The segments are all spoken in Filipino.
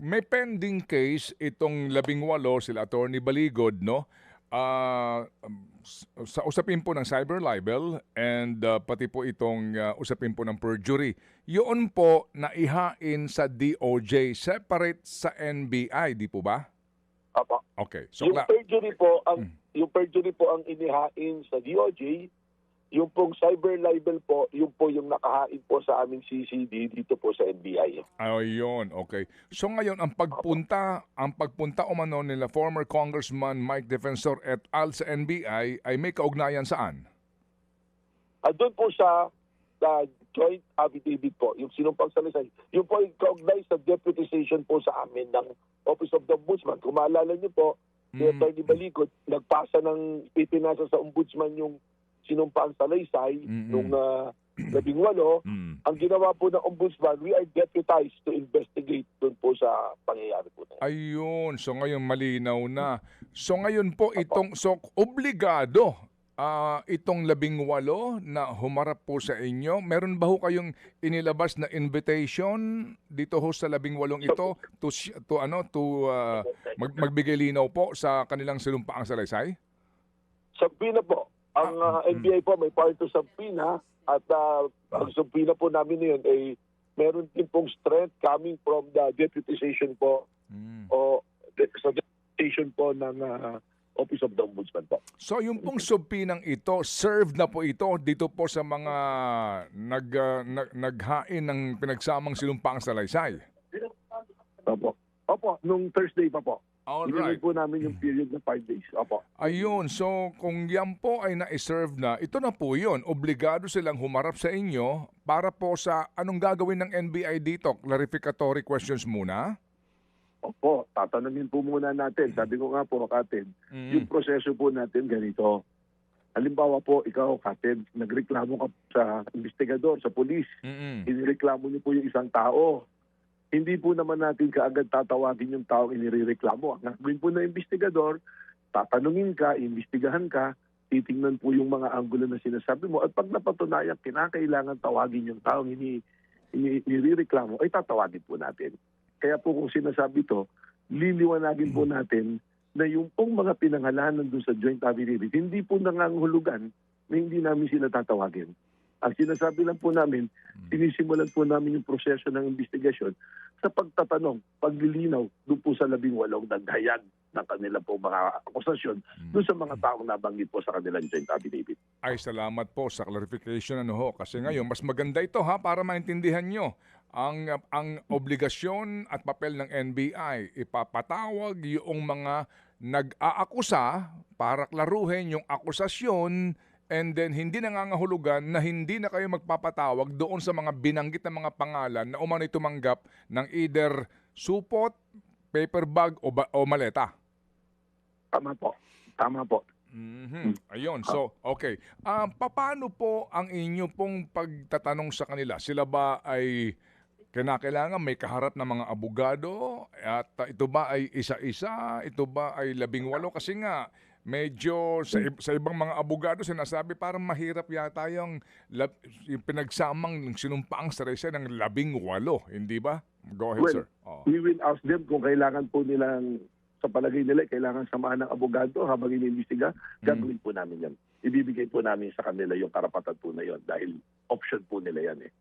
May pending case itong 18 sila Attorney Baligod, no? Sa usapin po ng cyber libel and pati po itong usapin po ng perjury. Yun po naihain sa DOJ separate sa NBI, di po ba? Opo. Okay. So Yung perjury po ang inihain sa DOJ. Yung pong cyber libel po, yung po yung nakahain po sa aming CCD dito po sa NBI. ayun, okay. So ngayon ang pagpunta umano nila former Congressman Mike Defensor et al sa NBI ay may kaugnayan saan? Doon po sa joint affidavit po, yung sinumpang salisay, yung po yung kaugnay sa deputization po sa amin ng Office of the Ombudsman. Kung maalala niyo po, si Atty. Baligod, nagpasa ng ipinasa sa Ombudsman yung sinumpang salaysay nung 18. Ang ginawa po ng Ombudsman, we are deputized to investigate doon po sa pangyayari po na yun. Ayun, so ngayon malinaw na. So ngayon po obligado itong 18 na humarap po sa inyo. Meron ba ho kayong inilabas na invitation dito ho sa 18 ito magbigay linaw po sa kanilang sinumpaang salaysay? Subpoena po. Ang NBI po may part to subpoena at ang subpoena po namin ngayon ay meron din pong strength coming from the deputization po o sa deputization po ng Office of the Ombudsman po. So yung pong subpoenang ito, served na po ito dito po sa mga naghain ng pinagsamang sinumpaang salaysay? Opo, nung Thursday pa po. Alright. Inilagay po namin yung period na 5 days. Opo. Ayun, so kung yan po ay na-serve na, ito na po yun. Obligado silang humarap sa inyo para po sa anong gagawin ng NBI dito? Clarificatory questions muna? Opo, tatanungin po muna natin. Sabi ko nga po, Kapatid, yung proseso po natin ganito. Halimbawa po, ikaw, Kapatid, nagreklamo ka sa investigador, sa polis. Inireklamo niyo po yung isang tao. Hindi po naman natin kaagad tatawagin yung taong inireklamo. Ang gagawin po ng investigador, tatanungin ka, imbestigahan ka, titingnan po yung mga anggulo na sinasabi mo. At pag napatunayan, kinakailangan tawagin yung taong inireklamo, ay tatawagin po natin. Kaya po kung sinasabi to, liliwanagin po natin na yung pong mga pinangalanan doon sa joint affidavit, hindi po nangangahulugan na hindi namin sila tatawagin. Ang sinasabi lang po namin, sinisimulan po namin yung proseso ng investigasyon sa pagtatanong, paglilinaw doon po sa 18 naghayag ng kanila po mga akusasyon doon sa mga taong nabanggit po sa kanilang joint affidavit. Ay, salamat po sa clarification. Kasi ngayon, mas maganda ito para maintindihan nyo ang obligasyon at papel ng NBI. Ipapatawag yung mga nag-aakusa para klaruhin yung akusasyon. And then, hindi nangangahulugan na hindi na kayo magpapatawag doon sa mga binanggit na mga pangalan na umano'y tumanggap ng either supot, paper bag o maleta. Tama po. Tama po. Ayun. So, okay. Paano po ang inyo pong pagtatanong sa kanila? Sila ba ay kinakailangan may kaharap na mga abogado? At ito ba ay isa-isa? Ito ba ay 18? Kasi nga, medyo sa ibang mga abogado sinasabi parang mahirap yata yung pinagsamang sinumpaang salaysay ng 18, hindi ba? Go ahead, sir. We will ask them kung kailangan po nilang, sa palagay nila, kailangan samahan ng abogado habang iniimbestiga. Gagawin po namin yan. Ibibigay po namin sa kanila yung karapatan po na yon dahil option po nila yan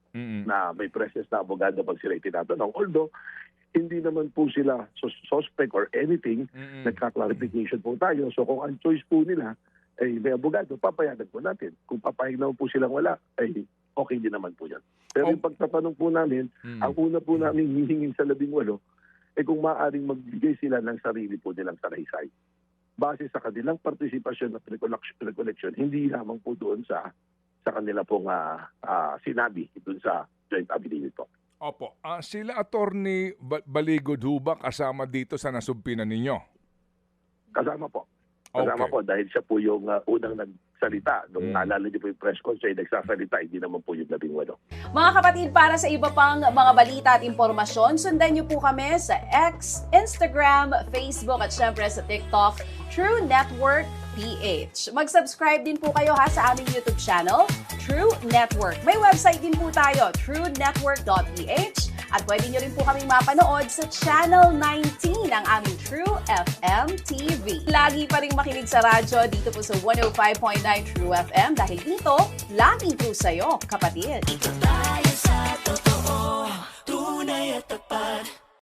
na may presence na abogado pag sila itinatanong. Although, hindi naman po sila suspect or anything, nagka-clarification po tayo. So kung ang choice po nila ay may abogado, papayagan po natin. Kung papayag naman po silang wala, ay okay din naman po yan. Pero yung pagtatanong po namin, ang una po namin hihingin sa 18, ay kung maaaring magbigay sila ng sarili po nilang salaysay. Base sa kanilang partisipasyon at recollection, hindi lamang po doon sa kanila pong sinabi doon sa joint affidavit po. Opo. Sila Attorney Baligod ba kasama dito sa nasubpinan ninyo? Kasama po. Kasama po dahil siya po yung unang nagsalita. Nung naalala niyo po yung press con, siya yung nagsasalita, hindi naman po yung 18. Mga kapatid, para sa iba pang mga balita at impormasyon, sundan niyo po kami sa X, Instagram, Facebook at syempre sa TikTok, True Network PH. Mag-subscribe din po kayo sa aming YouTube channel, True Network. May website din po tayo, truenetwork.ph At pwede nyo rin po kaming mapanood sa Channel 19 ng aming True FM TV. Lagi pa rin makinig sa radyo dito po sa 105.9 True FM dahil dito, laging true sa'yo, kapatid. Dito tayo sa